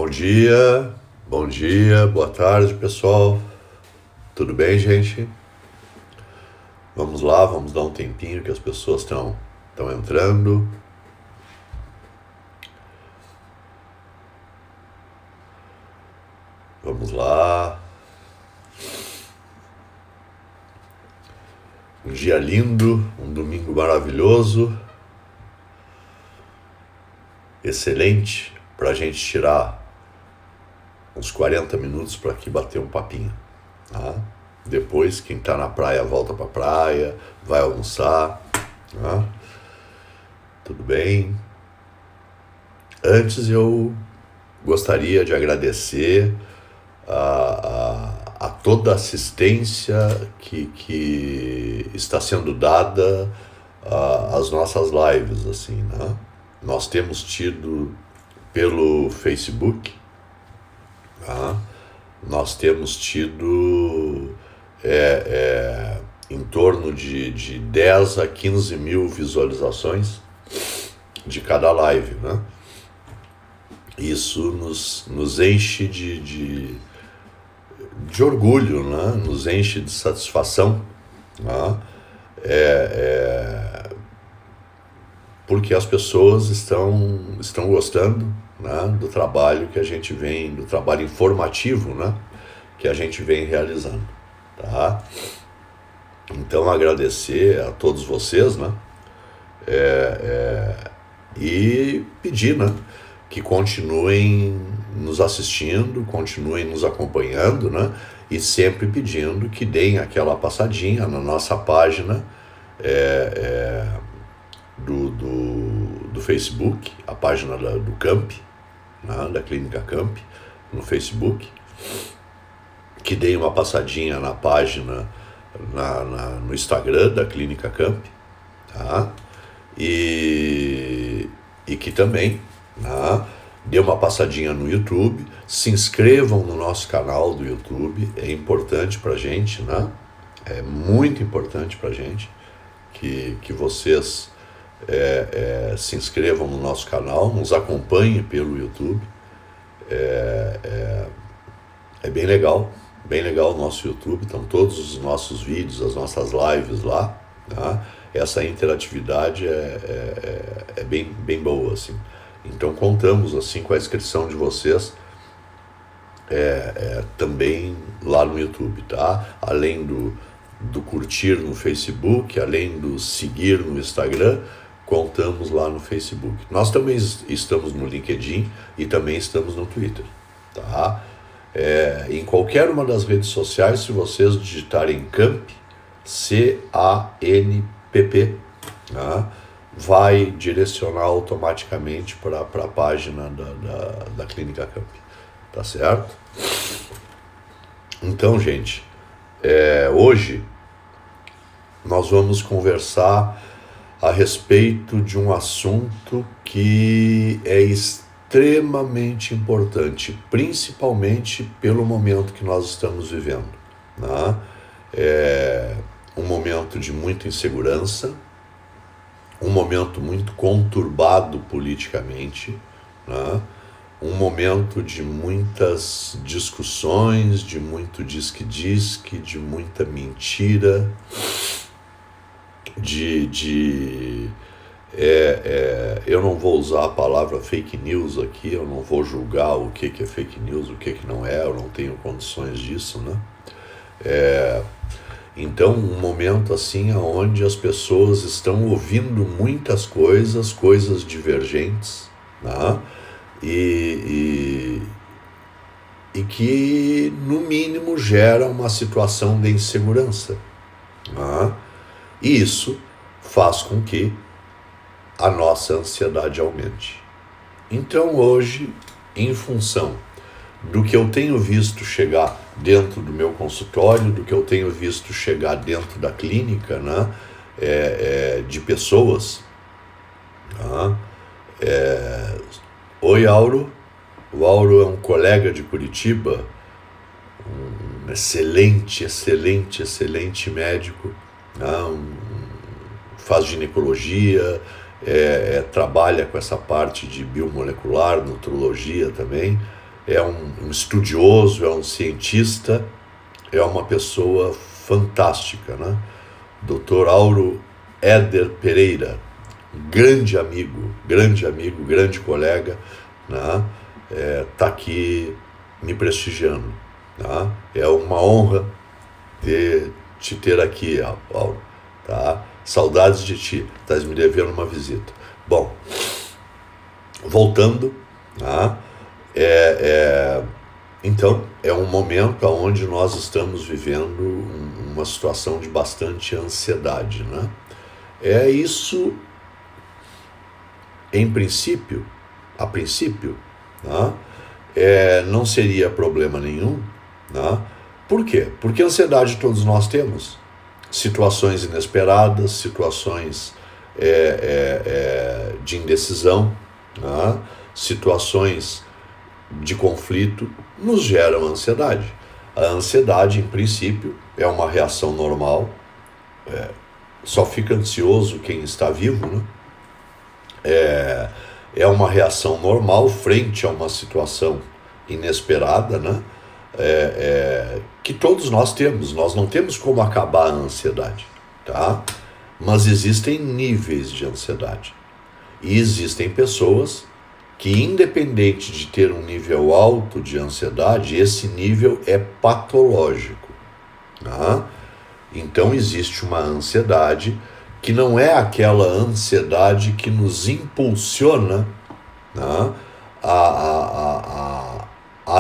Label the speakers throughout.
Speaker 1: Bom dia, boa tarde, pessoal. Tudo bem, gente? Vamos lá, vamos dar um tempinho que as pessoas estão entrando. Vamos lá. Um dia lindo, um domingo maravilhoso. Excelente para a gente tirar uns 40 minutos para aqui bater um papinho, tá? Depois, quem está na praia volta para a praia, vai almoçar, tá? Tudo bem? Antes eu gostaria de agradecer a toda a assistência que está sendo dada às nossas lives, assim, né? Nós temos tido pelo Facebook, tá? Nós temos tido em torno de 10 a 15 mil visualizações de cada live, né? Isso nos enche de orgulho, né? Nos enche de satisfação, né? Porque as pessoas estão gostando, né, do trabalho que a gente vem, do trabalho informativo, né, que a gente vem realizando, tá? Então agradecer a todos vocês, né, e pedir, né, que continuem nos assistindo, continuem nos acompanhando, né, e sempre pedindo que deem aquela passadinha na nossa página do Facebook, a página do Camp, né, da Clínica Camp, no Facebook, que deem uma passadinha na página no Instagram da Clínica Camp, tá? E que também, né, dê uma passadinha no YouTube, se inscrevam no nosso canal do YouTube, é importante pra gente, né? É muito importante pra gente que vocês se inscrevam no nosso canal, nos acompanhem pelo YouTube. É bem legal o nosso YouTube, estão todos os nossos vídeos, as nossas lives lá, tá? Essa interatividade é bem boa, assim. Então contamos assim com a inscrição de vocês também lá no YouTube, tá? Além do curtir no Facebook, além do seguir no Instagram, contamos lá no Facebook. Nós também estamos no LinkedIn e também estamos no Twitter, tá? Em qualquer uma das redes sociais, se vocês digitarem Camp, CANPP, tá? Vai direcionar automaticamente para a página da Clínica Camp, tá certo? Então, gente, hoje nós vamos conversar a respeito de um assunto que é extremamente importante, principalmente pelo momento que nós estamos vivendo, né? É um momento de muita insegurança, um momento muito conturbado politicamente, né? Um momento de muitas discussões, de muito diz-que-diz-que, de muita mentira, eu não vou usar a palavra fake news aqui, eu não vou julgar o que é fake news, o que não é, eu não tenho condições disso, né? Então, um momento assim onde as pessoas estão ouvindo muitas coisas divergentes, né? E que, no mínimo, gera uma situação de insegurança, né? E isso faz com que a nossa ansiedade aumente. Então, hoje, em função do que eu tenho visto chegar dentro do meu consultório, do que eu tenho visto chegar dentro da clínica, né, de pessoas. Né, Oi, Auro. O Auro é um colega de Curitiba, um excelente médico, né, faz ginecologia, trabalha com essa parte de biomolecular, nutrologia também, é um estudioso, é um cientista, é uma pessoa fantástica, né? Dr. Auro Éder Pereira, grande amigo, grande colega, né? Tá aqui me prestigiando, tá? É uma honra te ter aqui, Auro, tá? Saudades de ti, estás me devendo uma visita. Bom, voltando, tá? Então, é um momento onde nós estamos vivendo uma situação de bastante ansiedade, né? Isso, a princípio, né? Não seria problema nenhum, né? Por quê? Porque ansiedade todos nós temos. Situações inesperadas, situações de indecisão, né? Situações de conflito nos geram ansiedade. A ansiedade, em princípio, é uma reação normal. Só fica ansioso quem está vivo, né? É uma reação normal frente a uma situação inesperada, né? Que todos nós temos. Nós não temos como acabar a ansiedade, tá? Mas existem níveis de ansiedade. E existem pessoas que, independente de ter um nível alto de ansiedade, esse nível é patológico, tá? Então existe uma ansiedade que não é aquela ansiedade que nos impulsiona, né, a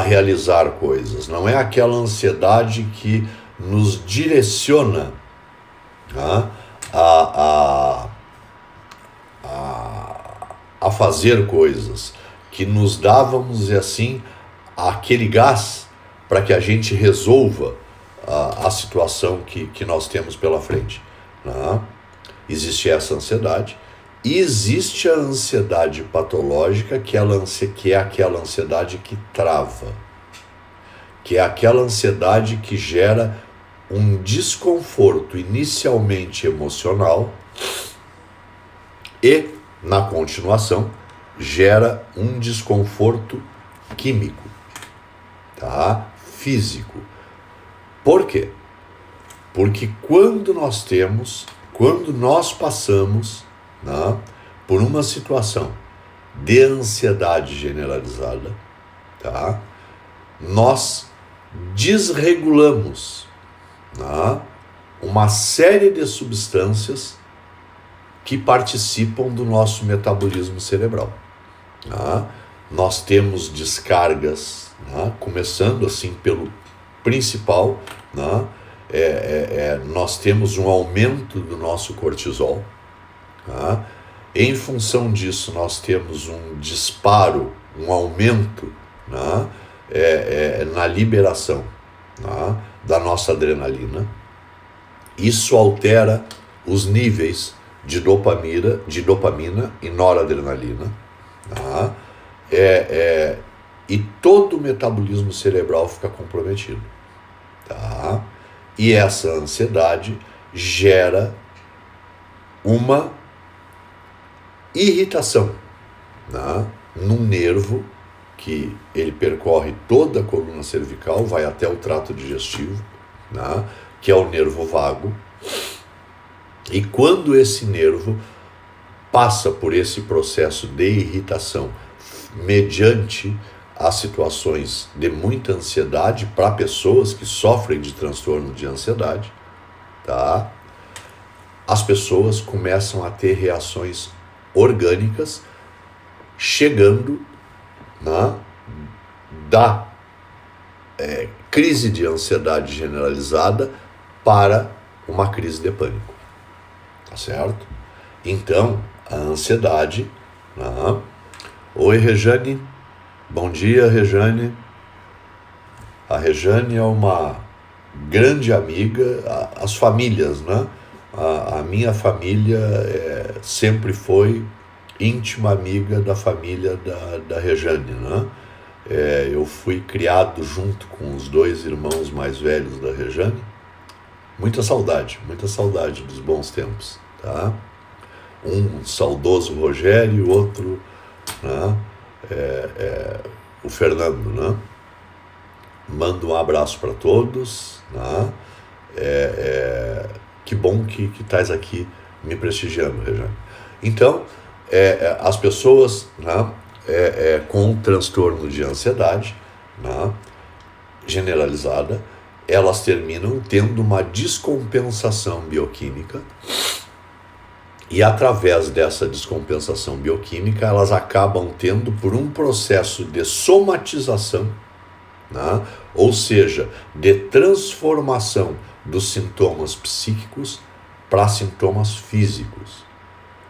Speaker 1: realizar coisas. Não é aquela ansiedade que nos direciona, né, a fazer coisas, que nos dá, vamos dizer assim, aquele gás para que a gente resolva a situação que nós temos pela frente, né? Existe essa ansiedade. E existe a ansiedade patológica, que é aquela ansiedade que trava, que é aquela ansiedade que gera um desconforto inicialmente emocional e, na continuação, gera um desconforto químico, tá? Físico. Por quê? Porque quando nós passamos, né, por uma situação de ansiedade generalizada, tá? Nós desregulamos, né, uma série de substâncias que participam do nosso metabolismo cerebral, né? Nós temos descargas, né, começando assim pelo principal, né? Nós temos um aumento do nosso cortisol, tá? Em função disso nós temos um disparo, um aumento, né, na liberação, né, da nossa adrenalina. Isso altera os níveis de dopamina e noradrenalina, tá? E todo o metabolismo cerebral fica comprometido, tá? E essa ansiedade gera uma irritação, né, num nervo que ele percorre toda a coluna cervical, vai até o trato digestivo, né, que é o nervo vago. E quando esse nervo passa por esse processo de irritação mediante as situações de muita ansiedade para pessoas que sofrem de transtorno de ansiedade, tá? As pessoas começam a ter reações orgânicas, chegando, né, da crise de ansiedade generalizada para uma crise de pânico, tá certo? Então, a ansiedade, né? Oi, Rejane. Bom dia, Rejane. A Rejane é uma grande amiga, as famílias, né? A minha família sempre foi íntima amiga da família da Rejane, né? Eu fui criado junto com os dois irmãos mais velhos da Rejane. Muita saudade dos bons tempos, tá? Um saudoso Rogério, outro, né, o Fernando, né? Manda um abraço para todos, né? Que bom que estás aqui me prestigiando, Rejane. Então, as pessoas, né, com transtorno de ansiedade, né, generalizada, elas terminam tendo uma descompensação bioquímica e através dessa descompensação bioquímica elas acabam tendo por um processo de somatização, né, ou seja, de transformação dos sintomas psíquicos para sintomas físicos.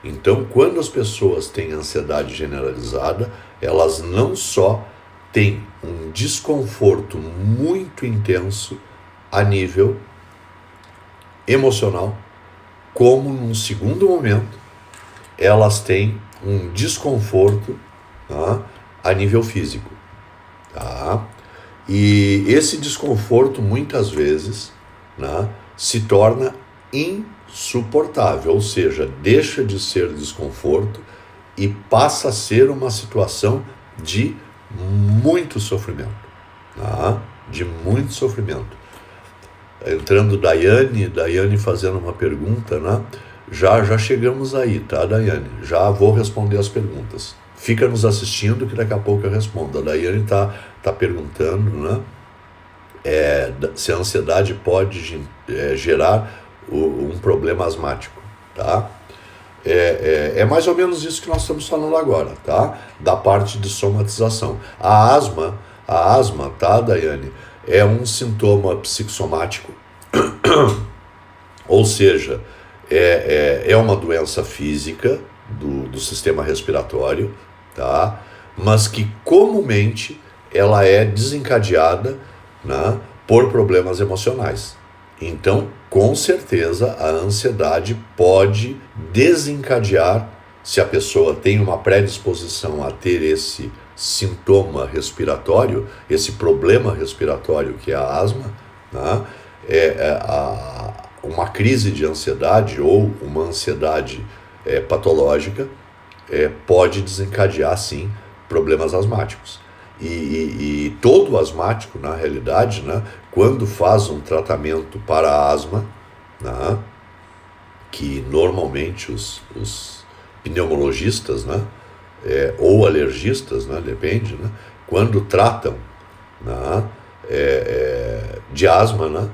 Speaker 1: Então, quando as pessoas têm ansiedade generalizada, elas não só têm um desconforto muito intenso a nível emocional, como num segundo momento, elas têm um desconforto, tá, a nível físico. Tá? E esse desconforto, muitas vezes, né, se torna insuportável, ou seja, deixa de ser desconforto e passa a ser uma situação de muito sofrimento, tá? De muito sofrimento. Entrando Daiane fazendo uma pergunta, né? Já chegamos aí, tá, Daiane? Já vou responder as perguntas. Fica nos assistindo que daqui a pouco eu respondo. A Daiane tá perguntando, né? Se a ansiedade pode gerar um problema asmático, tá? É mais ou menos isso que nós estamos falando agora, tá? Da parte de somatização. A asma, tá, Daiane? É um sintoma psicossomático, ou seja, é uma doença física do sistema respiratório, tá? Mas que comumente ela é desencadeada, né, por problemas emocionais. Então, com certeza, a ansiedade pode desencadear, se a pessoa tem uma predisposição a ter esse sintoma respiratório, esse problema respiratório que é a asma, né, uma crise de ansiedade ou uma ansiedade patológica pode desencadear, sim, problemas asmáticos. E todo asmático, na realidade, né, quando faz um tratamento para a asma, né, que normalmente os pneumologistas, né, ou alergistas, né, depende, né, quando tratam, né, de asma, né,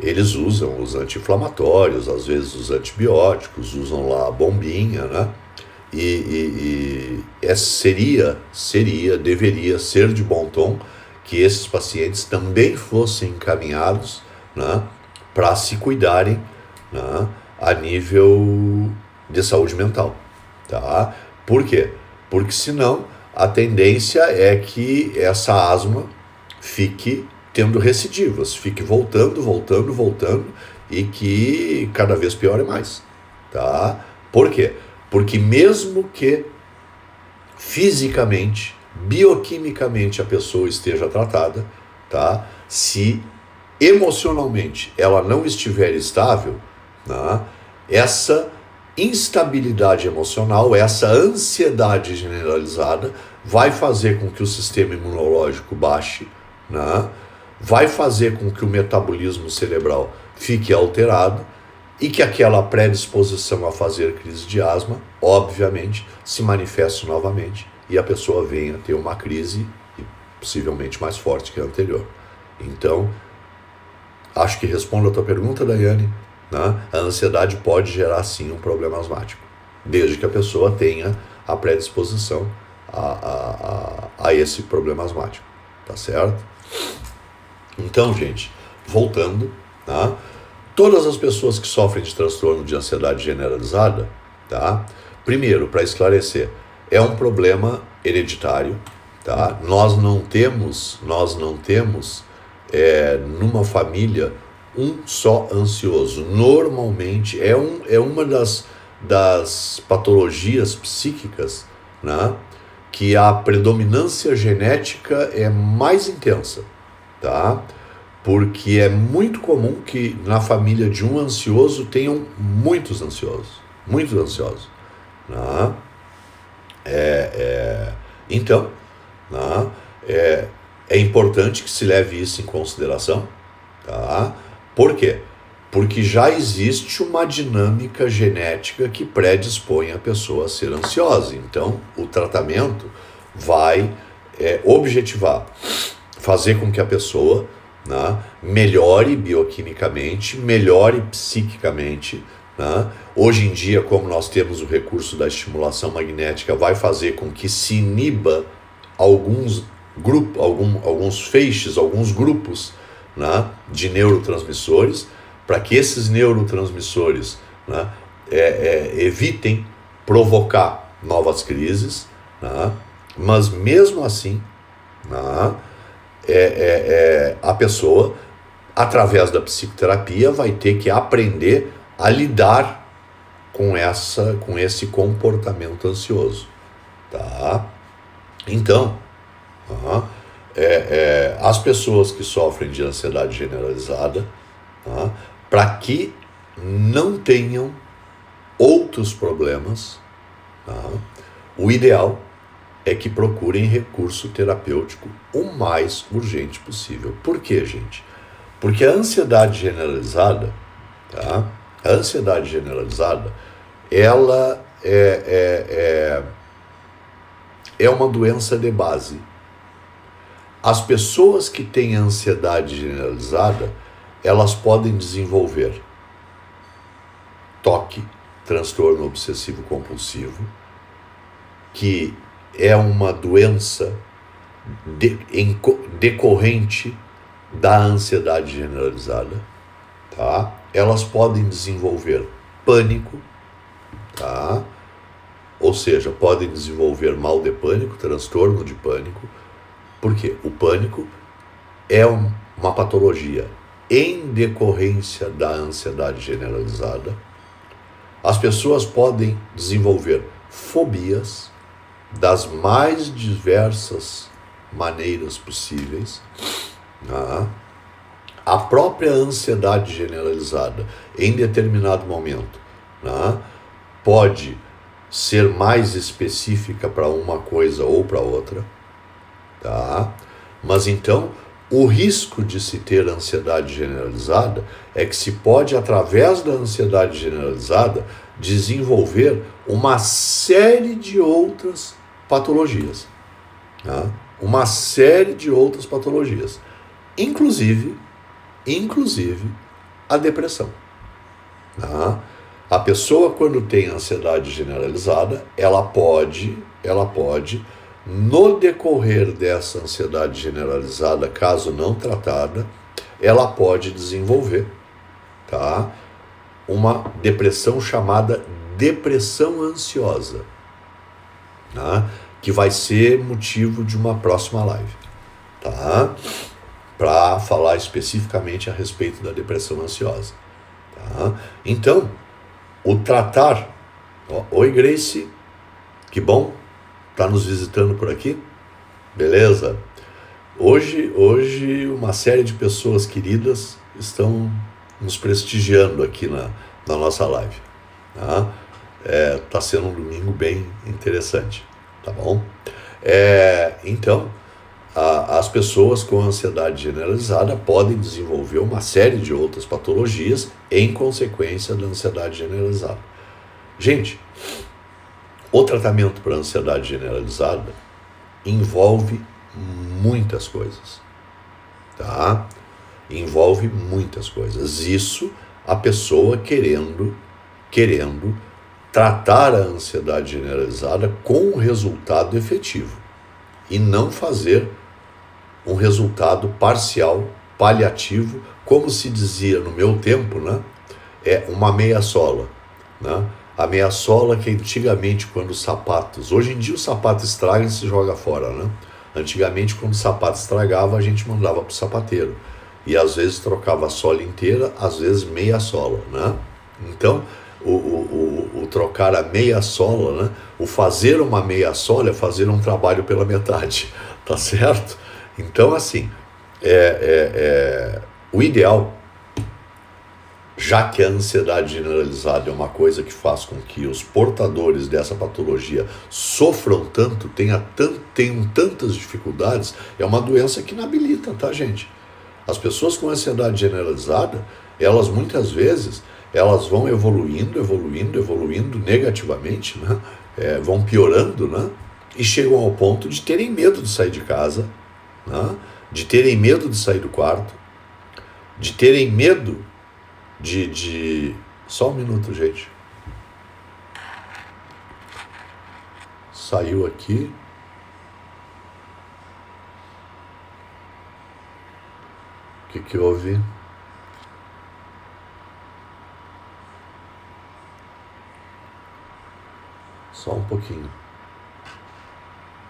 Speaker 1: eles usam os anti-inflamatórios, às vezes os antibióticos, usam lá a bombinha, né, deveria ser de bom tom que esses pacientes também fossem encaminhados, né, para se cuidarem, né, a nível de saúde mental, tá? Por quê? Porque senão a tendência é que essa asma fique tendo recidivas, fique voltando e que cada vez piore mais, tá? Por quê? Porque mesmo que fisicamente, bioquimicamente a pessoa esteja tratada, tá? Se emocionalmente ela não estiver estável, né, essa instabilidade emocional, essa ansiedade generalizada vai fazer com que o sistema imunológico baixe, né, vai fazer com que o metabolismo cerebral fique alterado e que aquela predisposição a fazer crise de asma, obviamente, se manifeste novamente e a pessoa venha ter uma crise possivelmente mais forte que a anterior. Então, acho que respondo a tua pergunta, Daiane, né? A ansiedade pode gerar sim um problema asmático, desde que a pessoa tenha a predisposição a esse problema asmático, tá certo? Então, gente, voltando, tá? Todas as pessoas que sofrem de transtorno de ansiedade generalizada, tá? Primeiro, para esclarecer, é um problema hereditário, tá? Nós não temos numa família um só ansioso. Normalmente é uma das patologias psíquicas, né, que a predominância genética é mais intensa, tá? Porque é muito comum que na família de um ansioso tenham muitos ansiosos, né? Então, né, é importante que se leve isso em consideração, tá? Por quê? Porque já existe uma dinâmica genética que predispõe a pessoa a ser ansiosa. Então, o tratamento vai objetivar, fazer com que a pessoa, né, melhore bioquimicamente, melhore psiquicamente. Né? Hoje em dia, como nós temos o recurso da estimulação magnética, vai fazer com que se iniba alguns feixes, alguns grupos, né, de neurotransmissores, para que esses neurotransmissores, né, evitem provocar novas crises, né, mas mesmo assim, né, a pessoa, através da psicoterapia, vai ter que aprender a lidar com esse comportamento ansioso, tá? Então, as pessoas que sofrem de ansiedade generalizada, tá, para que não tenham outros problemas, tá, o ideal é que procurem recurso terapêutico o mais urgente possível. Por quê, gente? Porque a ansiedade generalizada, tá, a ansiedade generalizada, ela é uma doença de base. As pessoas que têm ansiedade generalizada, elas podem desenvolver TOC, transtorno obsessivo compulsivo, que é uma doença decorrente da ansiedade generalizada, tá? Elas podem desenvolver pânico, tá? Ou seja, podem desenvolver mal de pânico, transtorno de pânico, porque o pânico é uma patologia em decorrência da ansiedade generalizada. As pessoas podem desenvolver fobias das mais diversas maneiras possíveis. A própria ansiedade generalizada, em determinado momento, pode ser mais específica para uma coisa ou para outra, tá? Mas então, o risco de se ter ansiedade generalizada é que se pode, através da ansiedade generalizada, desenvolver uma série de outras patologias, tá? Uma série de outras patologias, inclusive a depressão, tá? A pessoa, quando tem ansiedade generalizada, ela pode, no decorrer dessa ansiedade generalizada, caso não tratada, ela pode desenvolver, tá, uma depressão chamada depressão ansiosa, tá, que vai ser motivo de uma próxima live, tá, para falar especificamente a respeito da depressão ansiosa, tá? Então, o tratar... Oi, Grace, que bom, tá nos visitando por aqui, beleza? Hoje uma série de pessoas queridas estão nos prestigiando aqui na nossa live, tá? Tá sendo um domingo bem interessante, tá bom? Então, as pessoas com ansiedade generalizada podem desenvolver uma série de outras patologias em consequência da ansiedade generalizada. Gente, o tratamento para ansiedade generalizada envolve muitas coisas, tá? Envolve muitas coisas. Isso, a pessoa querendo tratar a ansiedade generalizada com um resultado efetivo e não fazer um resultado parcial, paliativo, como se dizia no meu tempo, né? Uma meia sola, né? A meia sola que antigamente, quando os sapatos... Hoje em dia o sapato estraga e se joga fora, né? Antigamente, quando o sapato estragava, a gente mandava para o sapateiro. E às vezes trocava a sola inteira, às vezes meia sola, né? Então, o trocar a meia sola, né? O fazer uma meia sola é fazer um trabalho pela metade, tá certo? Então, assim, o ideal já que a ansiedade generalizada é uma coisa que faz com que os portadores dessa patologia sofram tanto, tenham tantas dificuldades, é uma doença que inabilita, tá, gente? As pessoas com ansiedade generalizada, elas muitas vezes, elas vão evoluindo negativamente, né? Vão piorando, né? E chegam ao ponto de terem medo de sair de casa, né? De terem medo de sair do quarto, de terem medo Só um minuto, gente. Saiu aqui. O que houve? Só um pouquinho.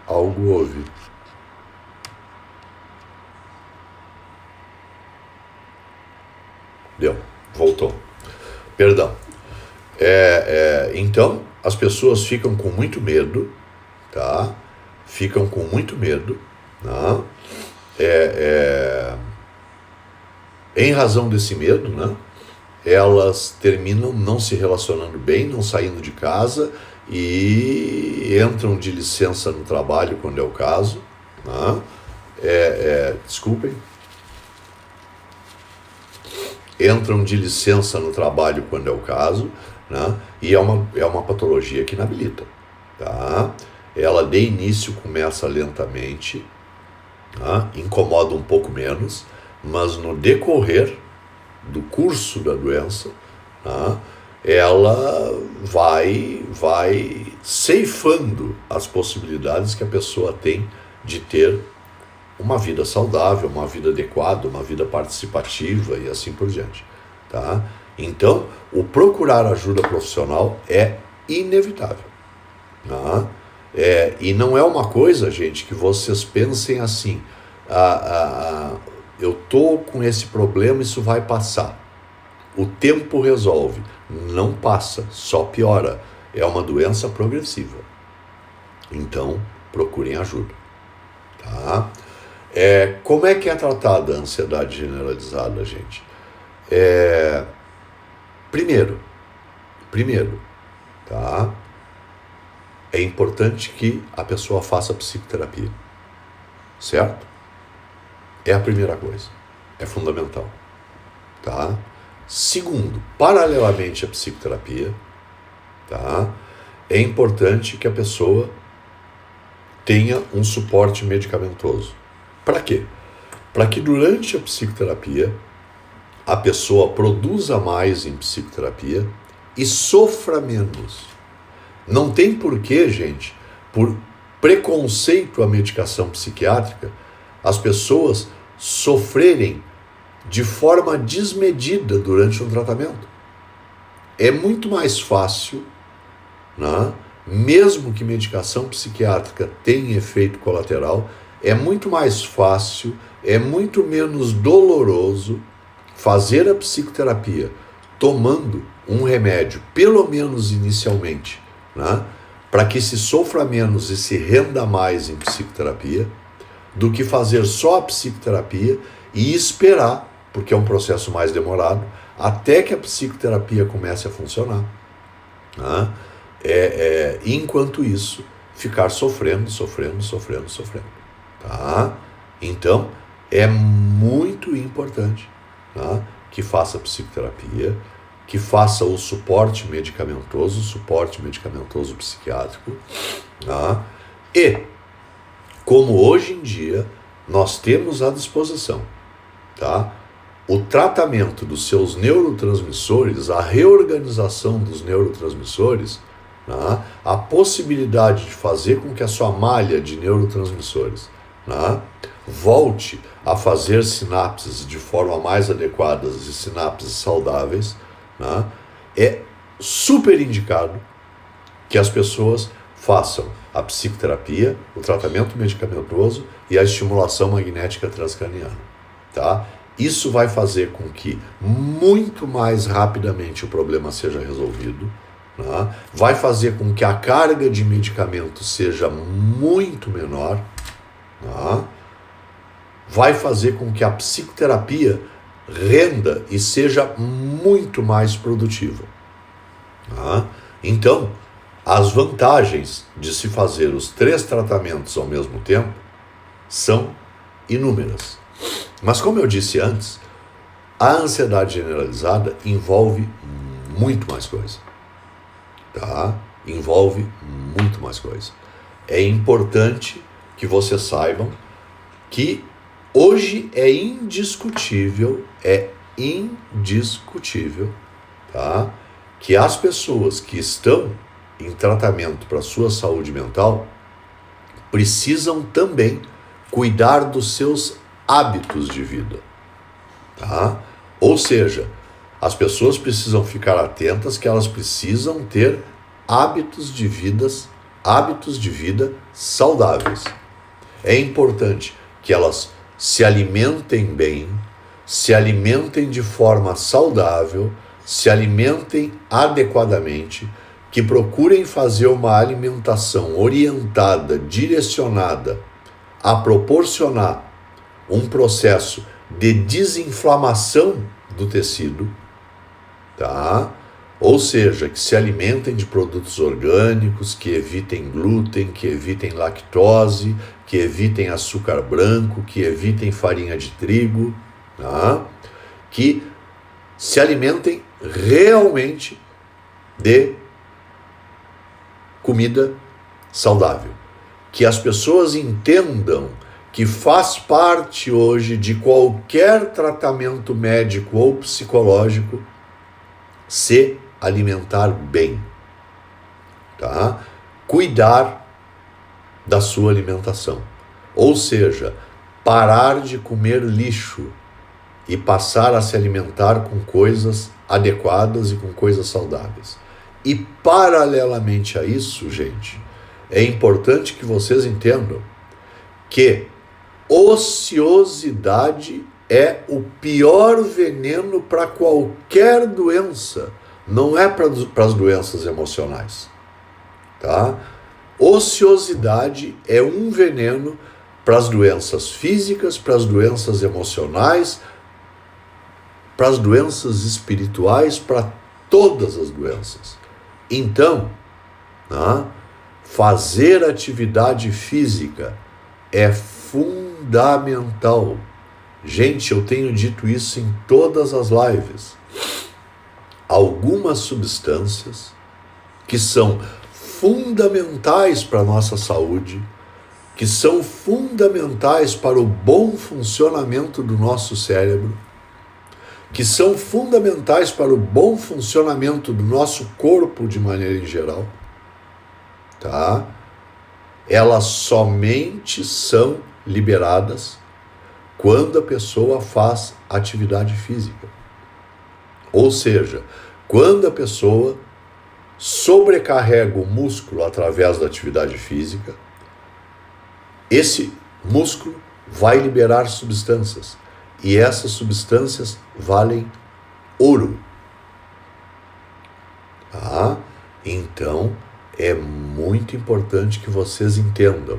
Speaker 1: Algo houve. Deu. Voltou. Perdão. Então, as pessoas ficam com muito medo, tá? Ficam com muito medo, né? Em razão desse medo, né? Elas terminam não se relacionando bem, não saindo de casa e entram de licença no trabalho quando é o caso, né? Desculpem. Entram de licença no trabalho quando é o caso, né? E é uma patologia que inabilita, tá? Ela de início começa lentamente, tá? Incomoda um pouco menos, mas no decorrer do curso da doença, tá? Ela vai ceifando as possibilidades que a pessoa tem de ter uma vida saudável, uma vida adequada, uma vida participativa e assim por diante, tá? Então, o procurar ajuda profissional é inevitável, tá? E não é uma coisa, gente, que vocês pensem assim, eu tô com esse problema, isso vai passar. O tempo resolve. Não passa, só piora. É uma doença progressiva. Então, procurem ajuda, tá? Como é que é tratada a ansiedade generalizada, gente? Primeiro, tá? É importante que a pessoa faça psicoterapia, certo? É a primeira coisa, é fundamental, tá? Segundo, paralelamente à psicoterapia, tá? É importante que a pessoa tenha um suporte medicamentoso. Para quê? Para que durante a psicoterapia a pessoa produza mais em psicoterapia e sofra menos. Não tem porquê, gente, por preconceito à medicação psiquiátrica, as pessoas sofrerem de forma desmedida durante um tratamento. É muito mais fácil, né? Mesmo que medicação psiquiátrica tenha efeito colateral, é muito mais fácil, é muito menos doloroso fazer a psicoterapia tomando um remédio, pelo menos inicialmente, né? Para que se sofra menos e se renda mais em psicoterapia, do que fazer só a psicoterapia e esperar, porque é um processo mais demorado, até que a psicoterapia comece a funcionar, né? Enquanto isso, ficar sofrendo, tá? Então, é muito importante, tá? Que faça psicoterapia, que faça o suporte medicamentoso psiquiátrico, tá? E, como hoje em dia nós temos à disposição, tá? O tratamento dos seus neurotransmissores, a reorganização dos neurotransmissores, tá? A possibilidade de fazer com que a sua malha de neurotransmissores, tá? Volte a fazer sinapses de forma mais adequada e sinapses saudáveis, tá? É super indicado que as pessoas façam a psicoterapia, o tratamento medicamentoso e a estimulação magnética transcraniana, tá? Isso vai fazer com que muito mais rapidamente o problema seja resolvido, tá? Vai fazer com que a carga de medicamento seja muito menor, tá? Vai fazer com que a psicoterapia renda e seja muito mais produtiva. Tá? Então, as vantagens de se fazer os 3 tratamentos ao mesmo tempo são inúmeras. Mas como eu disse antes, a ansiedade generalizada envolve muito mais coisa. Tá? Envolve muito mais coisa. É importante que vocês saibam que hoje é indiscutível, tá? Que as pessoas que estão em tratamento para a sua saúde mental precisam também cuidar dos seus hábitos de vida, tá? Ou seja, as pessoas precisam ficar atentas que elas precisam ter hábitos de vida saudáveis. É importante que elas se alimentem bem, se alimentem de forma saudável, se alimentem adequadamente, que procurem fazer uma alimentação orientada, direcionada a proporcionar um processo de desinflamação do tecido, tá? Ou seja, que se alimentem de produtos orgânicos, que evitem glúten, que evitem lactose, que evitem açúcar branco, que evitem farinha de trigo, tá? Que se alimentem realmente de comida saudável. Que as pessoas entendam que faz parte hoje de qualquer tratamento médico ou psicológico se alimentar bem, tá? Cuidar da sua alimentação. Ou seja, parar de comer lixo e passar a se alimentar com coisas adequadas e com coisas saudáveis. E paralelamente a isso, gente, é importante que vocês entendam que ociosidade é o pior veneno para qualquer doença, não é para as doenças emocionais, tá? Ociosidade é um veneno para as doenças físicas, para as doenças emocionais, para as doenças espirituais, para todas as doenças. Então, tá? Fazer atividade física é fundamental. Gente, eu tenho dito isso em todas as lives. Algumas substâncias que são fundamentais para a nossa saúde, que são fundamentais para o bom funcionamento do nosso cérebro, que são fundamentais para o bom funcionamento do nosso corpo de maneira em geral, tá? Elas somente são liberadas quando a pessoa faz atividade física. Ou seja, quando a pessoa sobrecarrega o músculo através da atividade física, esse músculo vai liberar substâncias. E essas substâncias valem ouro. Tá? Então, é muito importante que vocês entendam,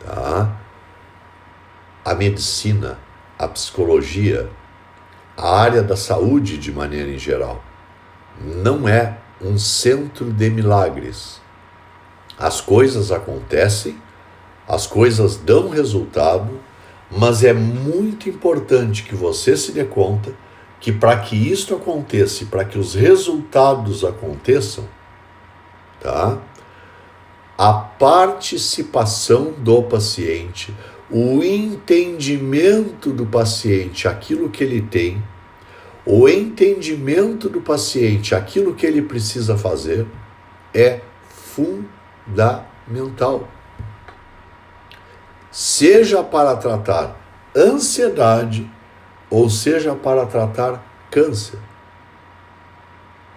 Speaker 1: tá? A medicina, a psicologia, a área da saúde de maneira em geral, não é um centro de milagres. As coisas acontecem, as coisas dão resultado, mas é muito importante que você se dê conta que para que isto aconteça, para que os resultados aconteçam, tá? A participação do paciente, o entendimento do paciente, aquilo que ele tem, o entendimento do paciente, aquilo que ele precisa fazer, é fundamental. Seja para tratar ansiedade ou seja para tratar câncer,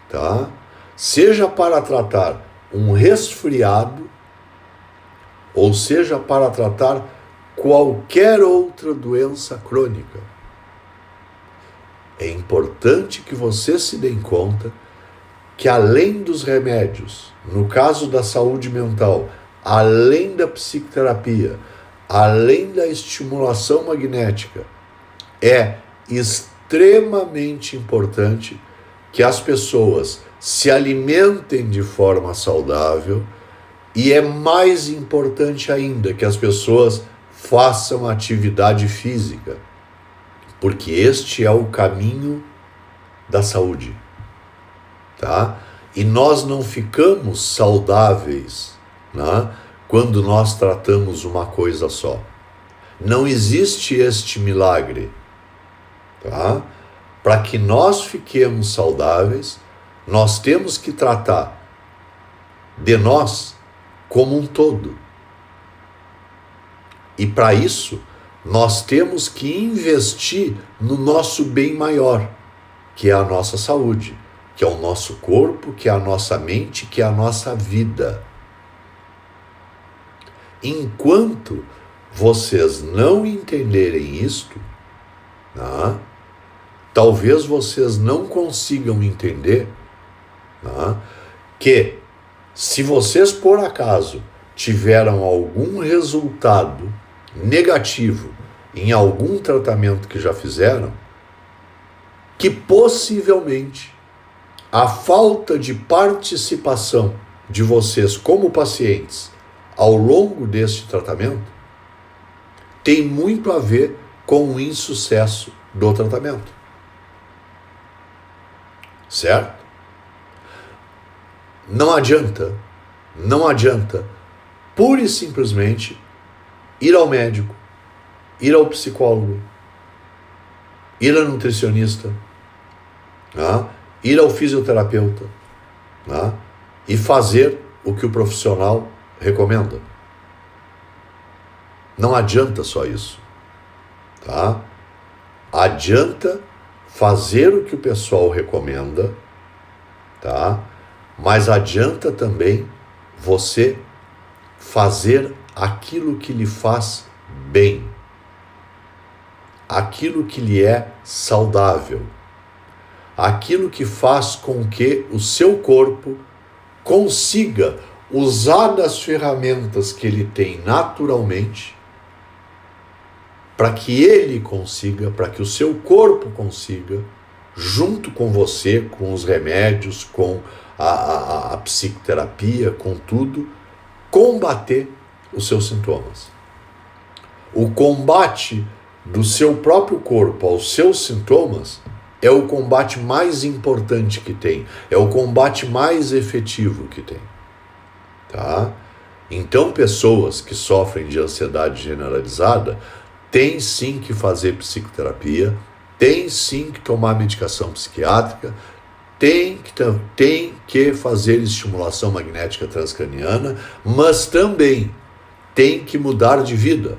Speaker 1: tá? Seja para tratar um resfriado ou seja para tratar qualquer outra doença crônica. É importante que você se dê conta que além dos remédios, no caso da saúde mental, além da psicoterapia, além da estimulação magnética, é extremamente importante que as pessoas se alimentem de forma saudável e é mais importante ainda que as pessoas façam atividade física, porque este é o caminho da saúde, tá? E nós não ficamos saudáveis, né, quando nós tratamos uma coisa só. Não existe este milagre, tá? Para que nós fiquemos saudáveis, nós temos que tratar de nós como um todo. E para isso, nós temos que investir no nosso bem maior, que é a nossa saúde, que é o nosso corpo, que é a nossa mente, que é a nossa vida. Enquanto vocês não entenderem isto, né, talvez vocês não consigam entender, né, que se vocês por acaso tiveram algum resultado negativo em algum tratamento que já fizeram, que possivelmente a falta de participação de vocês como pacientes ao longo deste tratamento tem muito a ver com o insucesso do tratamento. Certo? Não adianta pura e simplesmente ir ao médico, ir ao psicólogo, ir ao nutricionista, né, ir ao fisioterapeuta, né, e fazer o que o profissional recomenda. Não adianta só isso, tá? Adianta fazer o que o pessoal recomenda, tá? Mas adianta também você fazer aquilo que lhe faz bem, aquilo que lhe é saudável, aquilo que faz com que o seu corpo consiga usar das ferramentas que ele tem naturalmente para que ele consiga, para que o seu corpo consiga, junto com você, com os remédios, com a psicoterapia, com tudo, combater os seus sintomas. O combate do seu próprio corpo aos seus sintomas é o combate mais importante que tem, é o combate mais efetivo que tem, tá? Então, pessoas que sofrem de ansiedade generalizada têm sim que fazer psicoterapia, têm sim que tomar medicação psiquiátrica, tem que fazer estimulação magnética transcraniana, mas também tem que mudar de vida,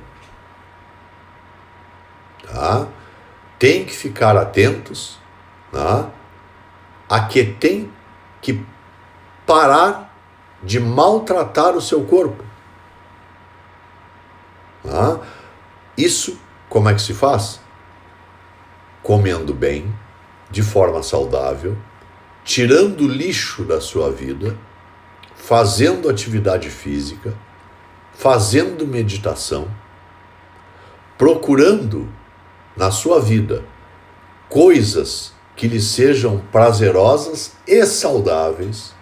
Speaker 1: tá? Tem que ficar atentos, tá, a que tem que parar de maltratar o seu corpo, tá? Isso como é que se faz? Comendo bem, de forma saudável, tirando o lixo da sua vida, fazendo atividade física, fazendo meditação, procurando na sua vida coisas que lhe sejam prazerosas e saudáveis,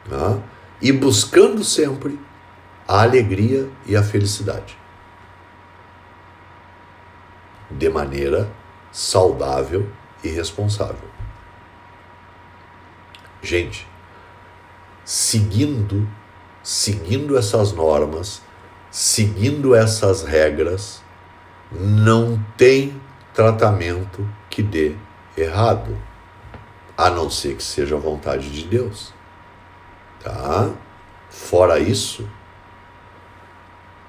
Speaker 1: né? E buscando sempre a alegria e a felicidade, de maneira saudável e responsável. Gente, seguindo essas normas, seguindo essas regras, não tem tratamento que dê errado, a não ser que seja a vontade de Deus, tá? Fora isso,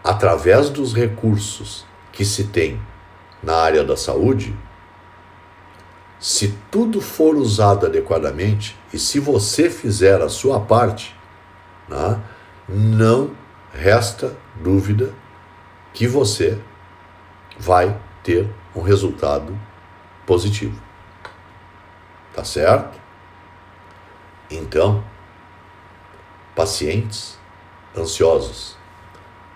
Speaker 1: através dos recursos que se tem na área da saúde, se tudo for usado adequadamente e se você fizer a sua parte, né, não resta dúvida que você vai ter um resultado positivo. Tá certo? Então, pacientes ansiosos,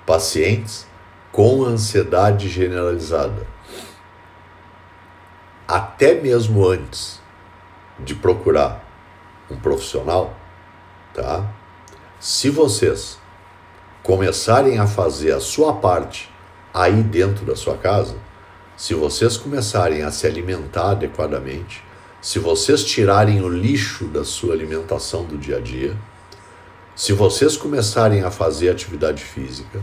Speaker 1: pacientes com ansiedade generalizada, até mesmo antes de procurar um profissional, tá? Se vocês começarem a fazer a sua parte aí dentro da sua casa, se vocês começarem a se alimentar adequadamente, se vocês tirarem o lixo da sua alimentação do dia a dia, se vocês começarem a fazer atividade física,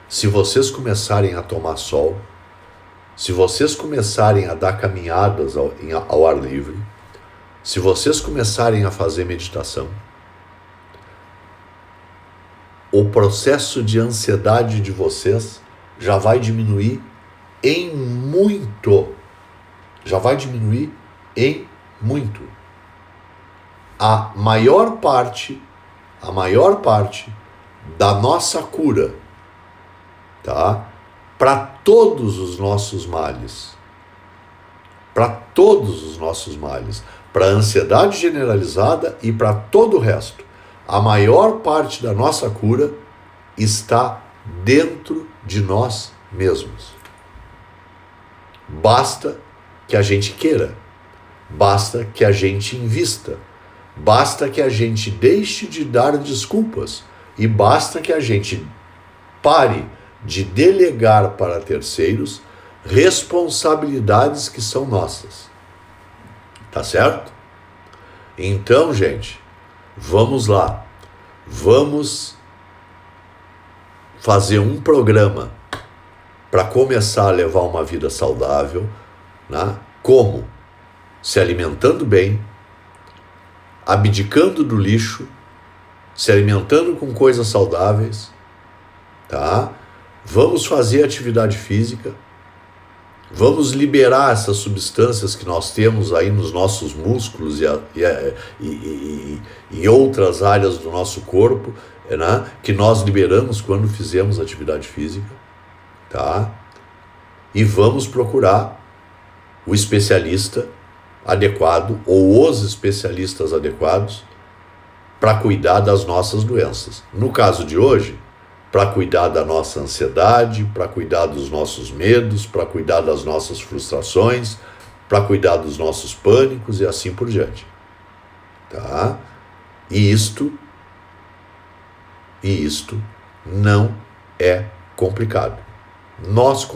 Speaker 1: se vocês começarem a tomar sol, se vocês começarem a dar caminhadas ao ar livre, se vocês começarem a fazer meditação, o processo de ansiedade de vocês já vai diminuir em muito. Já vai diminuir em muito. A maior parte da nossa cura, tá? Para todos os nossos males. Para todos os nossos males. Para a ansiedade generalizada e para todo o resto. A maior parte da nossa cura está dentro de nós mesmos. Basta que a gente queira. Basta que a gente invista. Basta que a gente deixe de dar desculpas. E basta que a gente pare de delegar para terceiros responsabilidades que são nossas. Tá certo? Então, gente, vamos lá. Vamos fazer um programa para começar a levar uma vida saudável, né? Como? Se alimentando bem, abdicando do lixo, se alimentando com coisas saudáveis, tá? Vamos fazer atividade física, vamos liberar essas substâncias que nós temos aí nos nossos músculos e outras áreas do nosso corpo, né? Que nós liberamos quando fizemos atividade física, tá? E vamos procurar o especialista adequado ou os especialistas adequados para cuidar das nossas doenças. No caso de hoje, para cuidar da nossa ansiedade, para cuidar dos nossos medos, para cuidar das nossas frustrações, para cuidar dos nossos pânicos e assim por diante. Tá? E isto não é complicado. Nós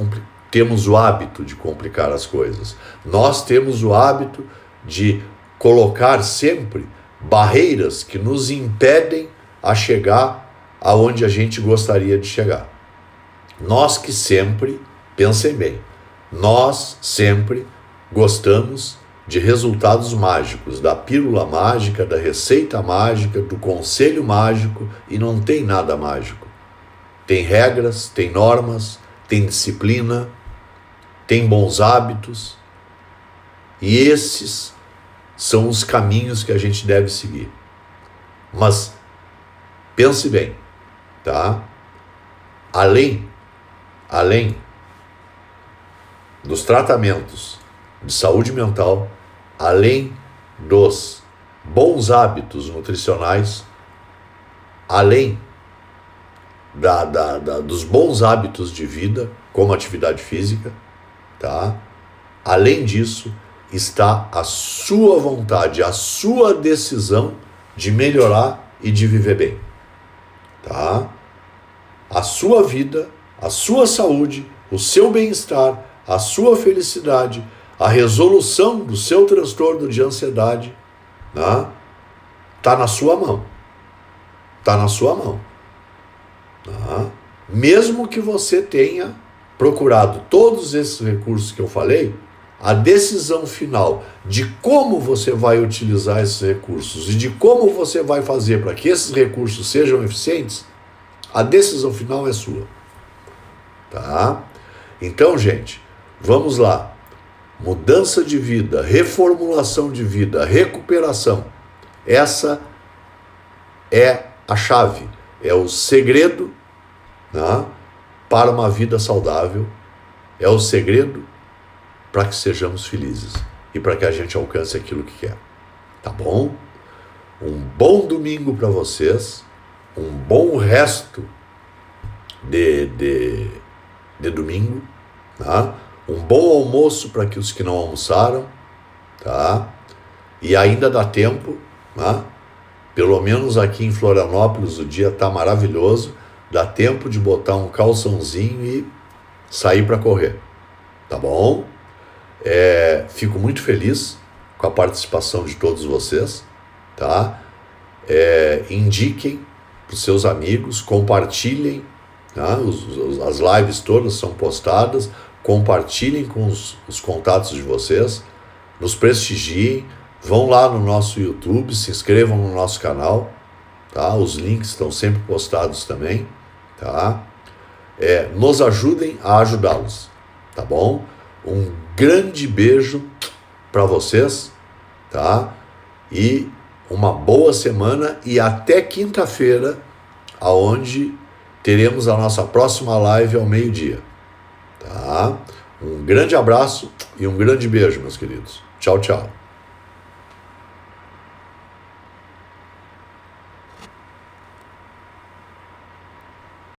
Speaker 1: temos o hábito de complicar as coisas. Nós temos o hábito de colocar sempre barreiras que nos impedem a chegar aonde a gente gostaria de chegar. Nós que sempre, pensem bem, nós sempre gostamos de resultados mágicos, da pílula mágica, da receita mágica, do conselho mágico, e não tem nada mágico. Tem regras, tem normas, tem disciplina, tem bons hábitos, e esses são os caminhos que a gente deve seguir. Mas pense bem, tá? Além dos tratamentos de saúde mental, além dos bons hábitos nutricionais, além dos bons hábitos de vida, como atividade física, tá? Além disso, está a sua vontade, a sua decisão de melhorar e de viver bem, tá? A sua vida, a sua saúde, o seu bem-estar, a sua felicidade, a resolução do seu transtorno de ansiedade, tá? Tá na sua mão. Tá na sua mão. Tá? Mesmo que você tenha procurado todos esses recursos que eu falei, a decisão final de como você vai utilizar esses recursos e de como você vai fazer para que esses recursos sejam eficientes, a decisão final é sua. Tá? Então, gente, vamos lá. Mudança de vida, reformulação de vida, recuperação. Essa é a chave, é o segredo, né, para uma vida saudável, é o segredo para que sejamos felizes e para que a gente alcance aquilo que quer. Tá bom? Um bom domingo para vocês, um bom resto de domingo, tá? Um bom almoço para os que não almoçaram, tá? E ainda dá tempo, né? Pelo menos aqui em Florianópolis o dia tá maravilhoso, dá tempo de botar um calçãozinho e sair para correr, tá bom? Fico muito feliz com a participação de todos vocês, tá? Indiquem para os seus amigos, compartilhem, tá? As lives todas são postadas, compartilhem com os contatos de vocês, nos prestigiem, vão lá no nosso YouTube, se inscrevam no nosso canal, tá? Os links estão sempre postados também, tá? Nos ajudem a ajudá-los, tá bom? Um grande beijo para vocês, tá? E uma boa semana e até quinta-feira, aonde teremos a nossa próxima live ao meio-dia, tá? Um grande abraço e um grande beijo, meus queridos. Tchau, tchau.